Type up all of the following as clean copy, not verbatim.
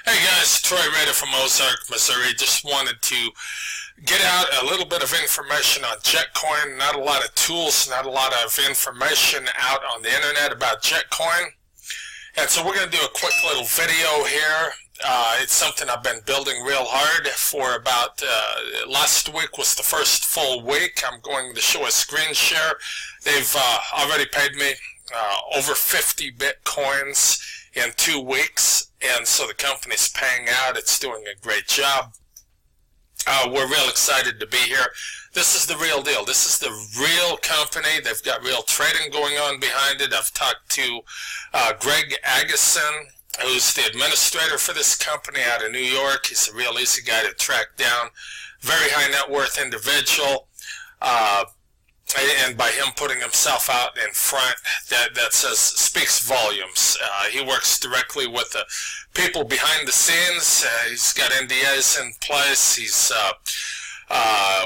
Hey guys, Troy Rader from Ozark, Missouri. Just wanted to get out a little bit of information on Jetcoin. Not a lot of tools, not a lot of information out on the internet about Jetcoin. And so we're going to do a quick little video here. It's something I've been building real hard for about, last week was the first full week. I'm going to show a screen share. They've already paid me over 50 Bitcoins in 2 weeks, and so the company's paying out. It's doing a great job. We're real excited to be here. This is the real deal. This is the real company. They've got real trading going on behind it. I've talked to Greg Agason, who's the administrator for this company out of New York. He's a real easy guy to track down. Very high net worth individual. And by him putting himself out in front, that speaks volumes. He works directly with the people behind the scenes. He's got NDAs in place. He's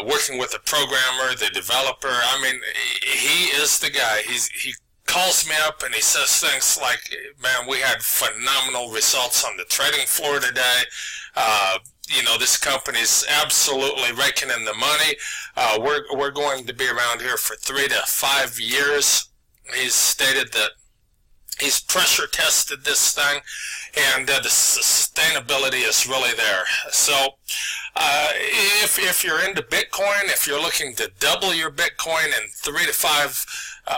working with the programmer, the developer. I mean, he is the guy. He calls me up and he says things like, man, we had phenomenal results on the trading floor today. You know, this company's absolutely raking in the money. We're going to be around here for 3 to 5 years. He's stated that he's pressure tested this thing, and the sustainability is really there. So if you're into Bitcoin, if you're looking to double your Bitcoin in 3 to 5,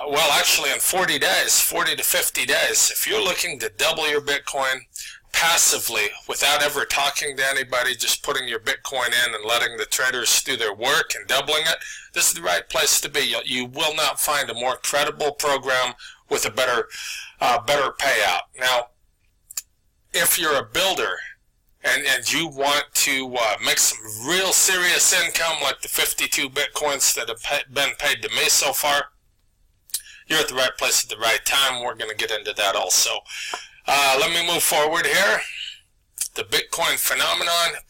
well, actually in 40 days, 40 to 50 days, if you're looking to double your Bitcoin passively without ever talking to anybody, just putting your Bitcoin in and letting the traders do their work and doubling it, this is the right place to be. You will not find a more credible program with a better payout. Now, if you're a builder and you want to make some real serious income like the 52 Bitcoins that have been paid to me so far, you're at the right place at the right time. We're going to get into that also. Let me move forward here. The Bitcoin phenomenon,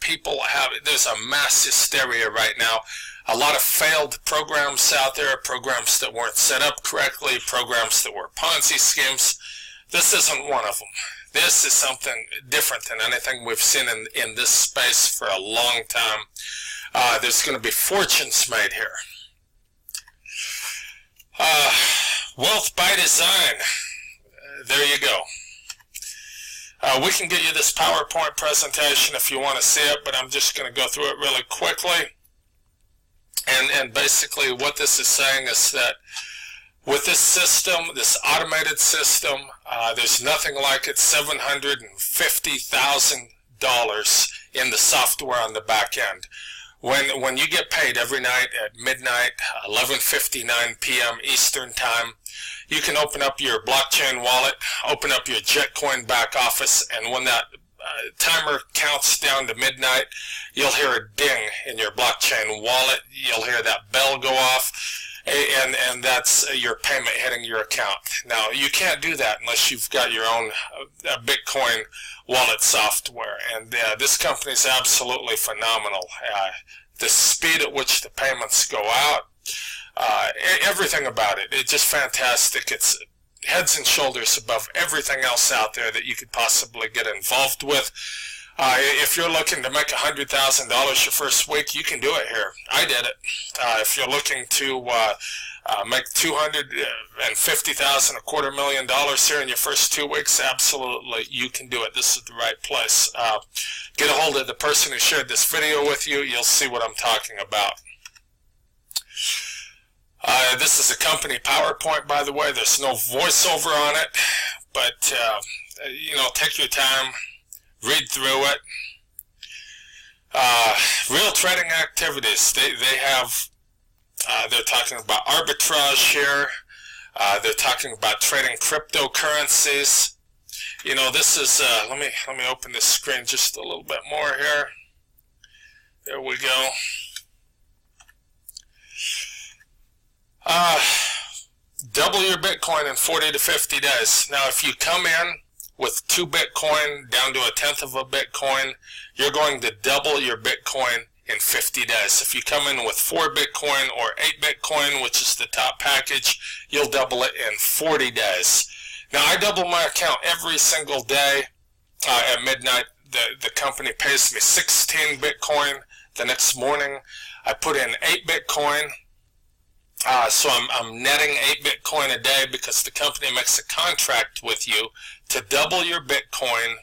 there's a mass hysteria right now. A lot of failed programs out there, programs that weren't set up correctly, programs that were Ponzi schemes. This isn't one of them. This is something different than anything we've seen in this space for a long time. There's going to be fortunes made here. Wealth by design. There you go. We can get you this PowerPoint presentation if you want to see it, but I'm just going to go through it really quickly. And basically what this is saying is that with this system, this automated system, there's nothing like it. $750,000 in the software on the back end. When you get paid every night at midnight, 11:59 p.m. Eastern Time, you can open up your blockchain wallet, open up your Jetcoin back office, and when that timer counts down to midnight, you'll hear a ding in your blockchain wallet. You'll hear that bell go off, and that's your payment hitting your account. Now, you can't do that unless you've got your own Bitcoin wallet software, and this company is absolutely phenomenal. The speed at which the payments go out, everything about it, it's just fantastic. It's heads and shoulders above everything else out there that you could possibly get involved with. If you're looking to make $100,000 your first week, you can do it here. I did it. If you're looking to make $250,000, $250,000 here in your first 2 weeks, absolutely, you can do it. This is the right place. Get a hold of the person who shared this video with you. You'll see what I'm talking about. This is a company PowerPoint, by the way. There's no voiceover on it, but you know, take your time, read through it. Real trading activities. They have. They're talking about arbitrage here. They're talking about trading cryptocurrencies. You know, this is. Let me open this screen just a little bit more here. There we go. Double your Bitcoin in 40 to 50 days. Now, if you come in with 2 Bitcoin down to 1/10 of a Bitcoin, you're going to double your Bitcoin in 50 days. If you come in with 4 Bitcoin or 8 Bitcoin, which is the top package, you'll double it in 40 days. Now, I double my account every single day. At midnight, the company pays me 16 Bitcoin. The next morning, I put in 8 Bitcoin. So I'm netting 8 Bitcoin a day because the company makes a contract with you to double your Bitcoin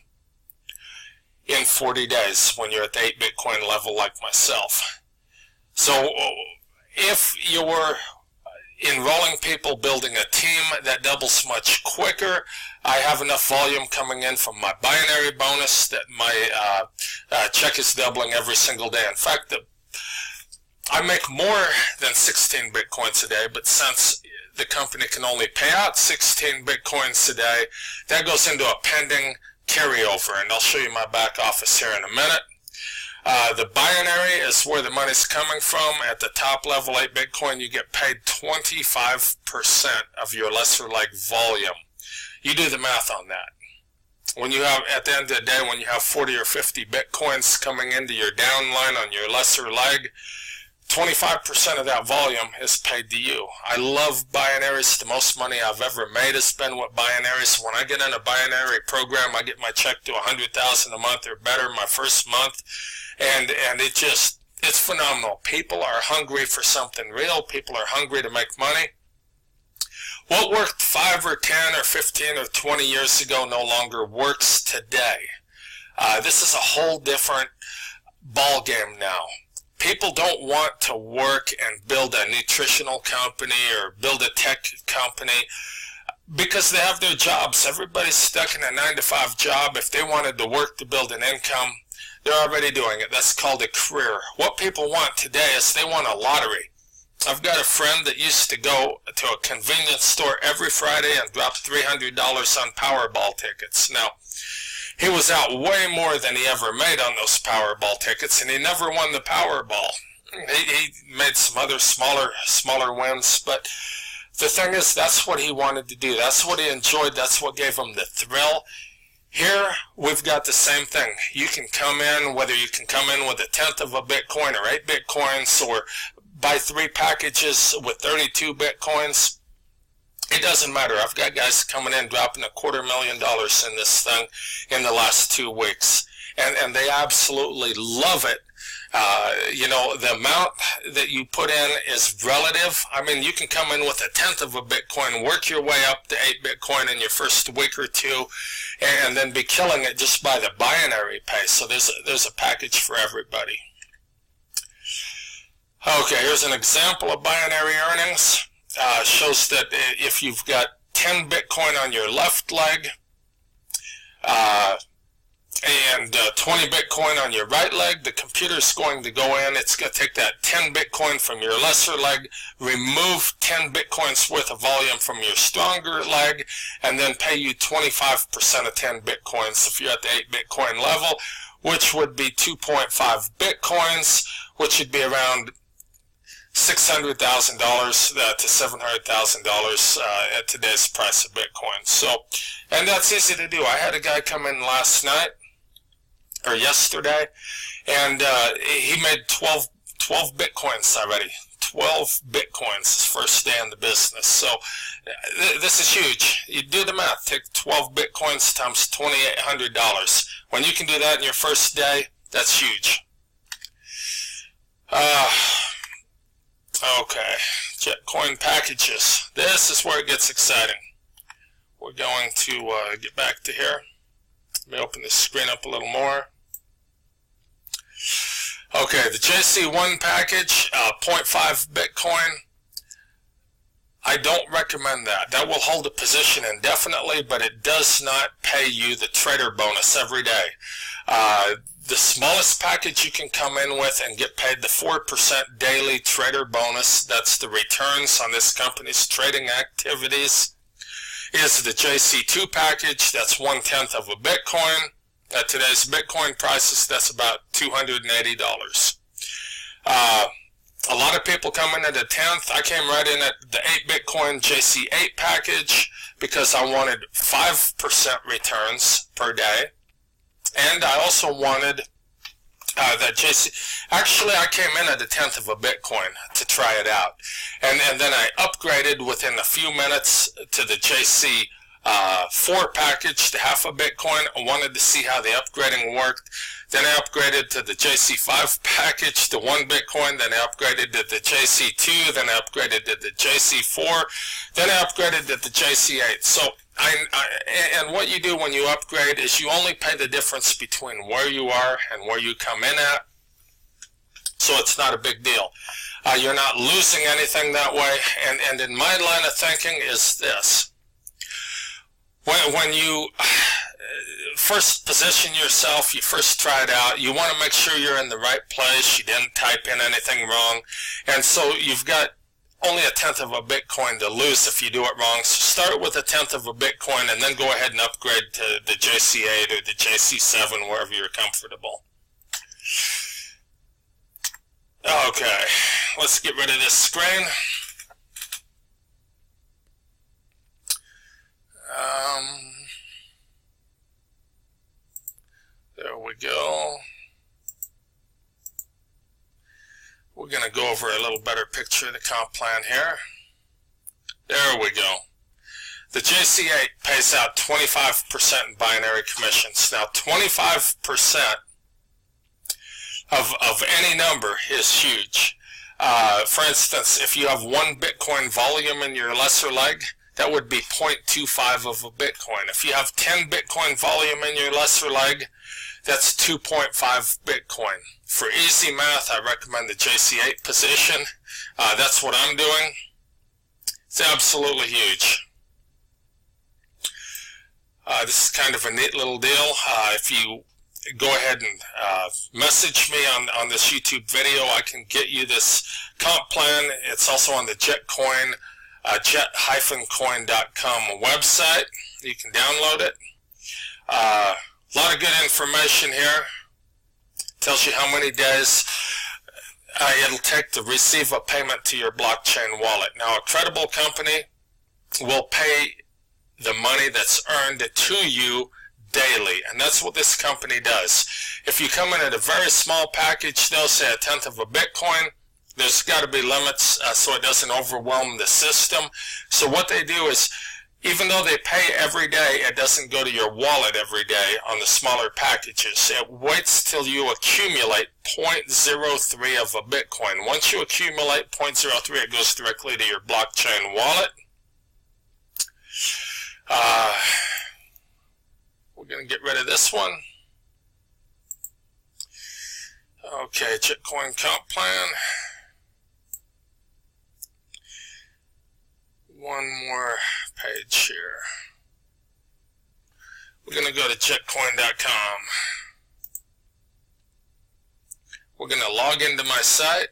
in 40 days when you're at the 8 Bitcoin level like myself. So if you're enrolling people, building a team that doubles much quicker, I have enough volume coming in from my binary bonus that my check is doubling every single day. In fact, I make more than 16 Bitcoins a day, but since the company can only pay out 16 Bitcoins a day, that goes into a pending carryover, and I'll show you my back office here in a minute. The binary is where the money's coming from. At the top level, 8 Bitcoin, you get paid 25% of your lesser leg volume. You do the math on that. When you have, at the end of the day, when you have 40 or 50 Bitcoins coming into your downline on your lesser leg, 25% of that volume is paid to you. I love binaries. The most money I've ever made has been with binaries. When I get in a binary program, I get my check to $100,000 a month or better my first month, and it's phenomenal. People are hungry for something real. People are hungry to make money. What worked 5 or 10 or 15 or 20 years ago no longer works today. This is a whole different ball game now. People don't want to work and build a nutritional company or build a tech company because they have their jobs. Everybody's stuck in a 9-to-5 job. If they wanted to work to build an income, they're already doing it. That's called a career. What people want today is they want a lottery. I've got a friend that used to go to a convenience store every Friday and drop $300 on Powerball tickets. Now, he was out way more than he ever made on those Powerball tickets, and he never won the Powerball. He made some other smaller wins, but the thing is, that's what he wanted to do. That's what he enjoyed. That's what gave him the thrill. Here, we've got the same thing. You can come in, whether you can come in with 1/10 of a Bitcoin or 8 Bitcoins, or buy 3 packages with 32 Bitcoins. It doesn't matter. I've got guys coming in dropping $250,000 in this thing in the last 2 weeks, and they absolutely love it. The amount that you put in is relative. I mean, you can come in with 1/10 of a Bitcoin, work your way up to 8 Bitcoin in your first week or two, and then be killing it just by the binary pay. So there's a package for everybody. Okay, here's an example of binary earnings. Shows that if you've got 10 Bitcoin on your left leg and 20 Bitcoin on your right leg, the computer's going to go in. It's going to take that 10 Bitcoin from your lesser leg, remove 10 Bitcoins worth of volume from your stronger leg, and then pay you 25% of 10 Bitcoins if you're at the 8 Bitcoin level, which would be 2.5 Bitcoins, which would be around $600,000 to $700,000 at today's price of Bitcoin. So, and that's easy to do. I had a guy come in yesterday, and he made 12 Bitcoins already. 12 Bitcoins his first day in the business. So this is huge. You do the math. Take 12 Bitcoins times $2,800. When you can do that in your first day, that's huge. Okay, Jetcoin packages. This is where it gets exciting. We're going to get back to here. Let me open this screen up a little more. Okay, the JC1 package, 0.5 Bitcoin. I don't recommend that. That will hold a position indefinitely, but it does not pay you the trader bonus every day. The smallest package you can come in with and get paid the 4% daily trader bonus, that's the returns on this company's trading activities, is the JC2 package. That's 1/10 of a Bitcoin. At today's Bitcoin prices, that's about $280. A lot of people come in at a 1/10. I came right in at the 8 Bitcoin JC8 package because I wanted 5% returns per day. And I also wanted that JC. Actually, I came in at 1/10 of a Bitcoin to try it out. And then I upgraded within a few minutes to the JC 4 package to half a Bitcoin. I wanted to see how the upgrading worked. Then I upgraded to the JC5 package to 1 Bitcoin. Then I upgraded to the JC2. Then I upgraded to the JC4. Then I upgraded to the JC8. So, and what you do when you upgrade is you only pay the difference between where you are and where you come in at. So it's not a big deal. You're not losing anything that way. And in my line of thinking is this. When you first position yourself, you first try it out, you want to make sure you're in the right place, you didn't type in anything wrong, and so you've got only 1/10 of a Bitcoin to lose if you do it wrong. So start with 1/10 of a Bitcoin and then go ahead and upgrade to the JC8 or the JC7, wherever you're comfortable. Okay, let's get rid of this screen. There we go. We're going to go over a little better picture of the comp plan here. There we go. The JC8 pays out 25% in binary commissions. Now, 25% of any number is huge. For instance, if you have 1 Bitcoin volume in your lesser leg, that would be 0.25 of a Bitcoin. If you have 10 Bitcoin volume in your lesser leg, that's 2.5 Bitcoin. For easy math, I recommend the JC8 position. That's what I'm doing. It's absolutely huge. This is kind of a neat little deal. If you go ahead and message me on this YouTube video, I can get you this comp plan. It's also on the JetCoin, jet-coin.com website. You can download it. A lot of good information here. Tells you how many days it'll take to receive a payment to your blockchain wallet. Now, a credible company will pay the money that's earned to you daily, and that's what this company does. If you come in at a very small package, they'll say 1/10 of a Bitcoin. There's got to be limits so it doesn't overwhelm the system. So what they do is, even though they pay every day, it doesn't go to your wallet every day on the smaller packages. It waits till you accumulate 0.03 of a Bitcoin. Once you accumulate 0.03, it goes directly to your blockchain wallet. We're going to get rid of this one. Okay, JetCoin comp plan. One more page here. We're going to go to jetcoin.com. We're going to log into my site.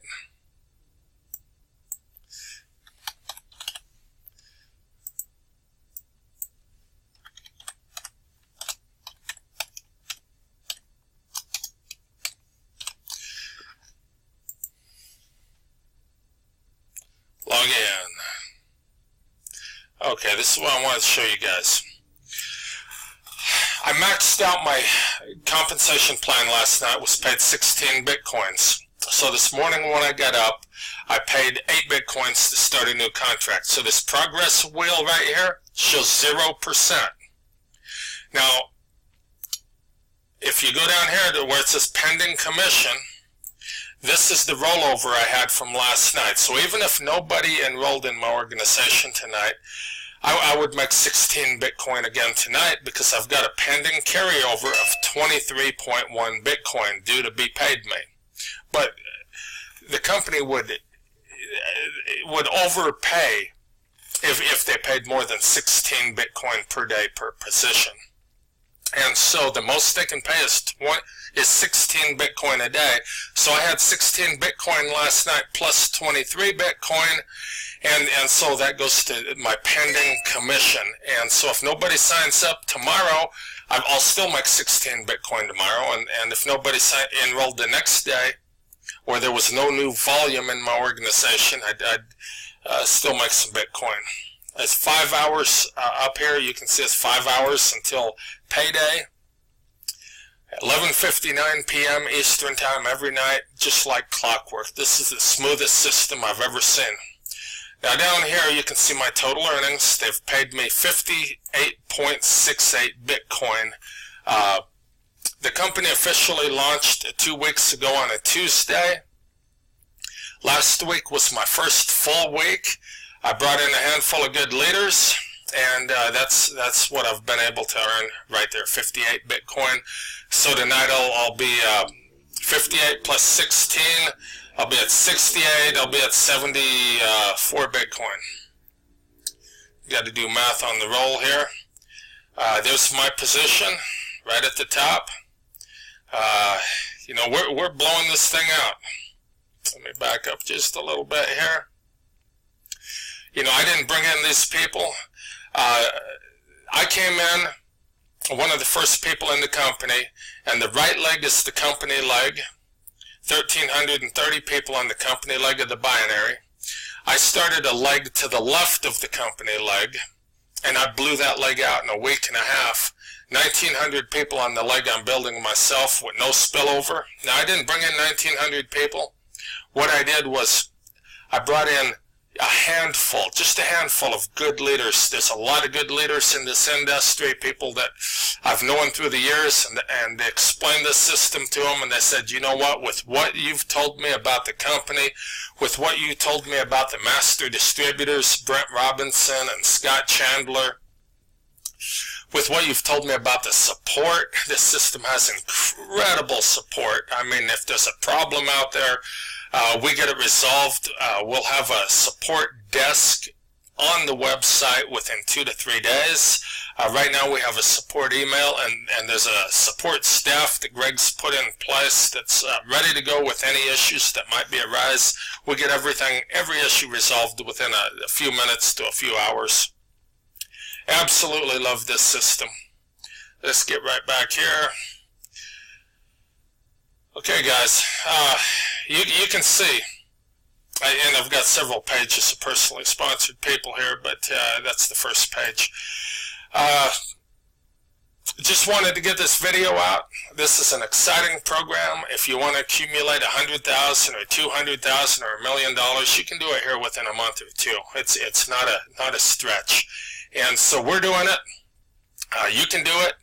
Log in. Okay, this is what I wanted to show you guys. I maxed out my compensation plan last night, was paid 16 Bitcoins. So this morning when I got up, I paid 8 Bitcoins to start a new contract. So this progress wheel right here shows 0%. Now, if you go down here to where it says pending commission, this is the rollover I had from last night. So even if nobody enrolled in my organization tonight, I would make 16 Bitcoin again tonight because I've got a pending carryover of 23.1 Bitcoin due to be paid me. But the company would overpay if they paid more than 16 Bitcoin per day per position. And so the most they can pay is 16 Bitcoin a day. So I had 16 Bitcoin last night plus 23 Bitcoin, and so that goes to my pending commission. And so if nobody signs up tomorrow, I'll still make 16 Bitcoin tomorrow. And if nobody enrolled the next day, or there was no new volume in my organization, I'd still make some Bitcoin. It's 5 hours up here. You can see it's 5 hours until payday. 11:59 p.m. Eastern Time every night, just like clockwork. This is the smoothest system I've ever seen. Now down here you can see my total earnings. They've paid me 58.68 Bitcoin. The company officially launched 2 weeks ago on a Tuesday. Last week was my first full week. I brought in a handful of good leaders, and that's what I've been able to earn right there, 58 Bitcoin. So tonight I'll be 58 plus 16. I'll be at 68. I'll be at 74 Bitcoin. Got to do math on the roll here. There's my position right at the top. You know, we're blowing this thing out. Let me back up just a little bit here. You know, I didn't bring in these people. I came in, one of the first people in the company, and the right leg is the company leg. 1,330 people on the company leg of the binary. I started a leg to the left of the company leg, and I blew that leg out in a week and a half. 1,900 people on the leg I'm building myself with no spillover. Now, I didn't bring in 1,900 people. What I did was I brought in a handful, just a handful of good leaders. There's a lot of good leaders in this industry, people that I've known through the years, and they explained the system to them, and they said, you know what, with what you've told me about the company, with what you told me about the master distributors, Brent Robinson and Scott Chandler, with what you've told me about the support, this system has incredible support. I mean, if there's a problem out there, we get it resolved. We'll have a support desk on the website within 2 to 3 days. Right now we have a support email, and there's a support staff that Greg's put in place that's ready to go with any issues that might be arise. We get every issue resolved within a few minutes to a few hours. Absolutely love this system. Let's get right back here. Okay, guys, you can see, and I've got several pages of personally sponsored people here, but that's the first page. Just wanted to get this video out. This is an exciting program. If you want to accumulate 100,000 or 200,000 or $1 million, you can do it here within a month or two. It's not a stretch. And so we're doing it. You can do it.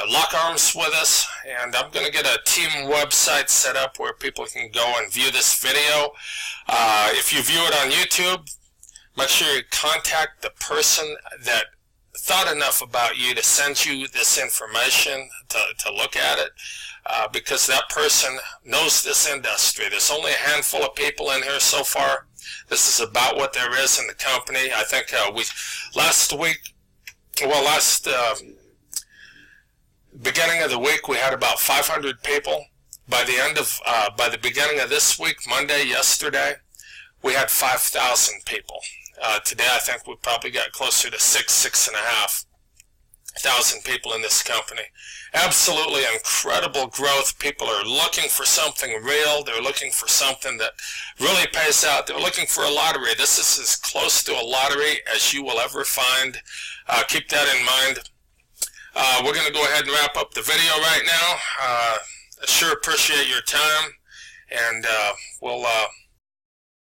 Lock arms with us, and I'm going to get a team website set up where people can go and view this video. If you view it on YouTube, make sure you contact the person that thought enough about you to send you this information to look at it, because that person knows this industry. There's only a handful of people in here so far. This is about what there is in the company. I think beginning of the week we had about 500 people. By the beginning of this week, Monday, yesterday, we had 5,000 people. Today I think we probably got closer to 6,500 people in this company. Absolutely incredible growth. People are looking for something real. They're looking for something that really pays out. They're looking for a lottery. This is as close to a lottery as you will ever find. Keep that in mind. We're going to go ahead and wrap up the video right now. I sure appreciate your time, and we'll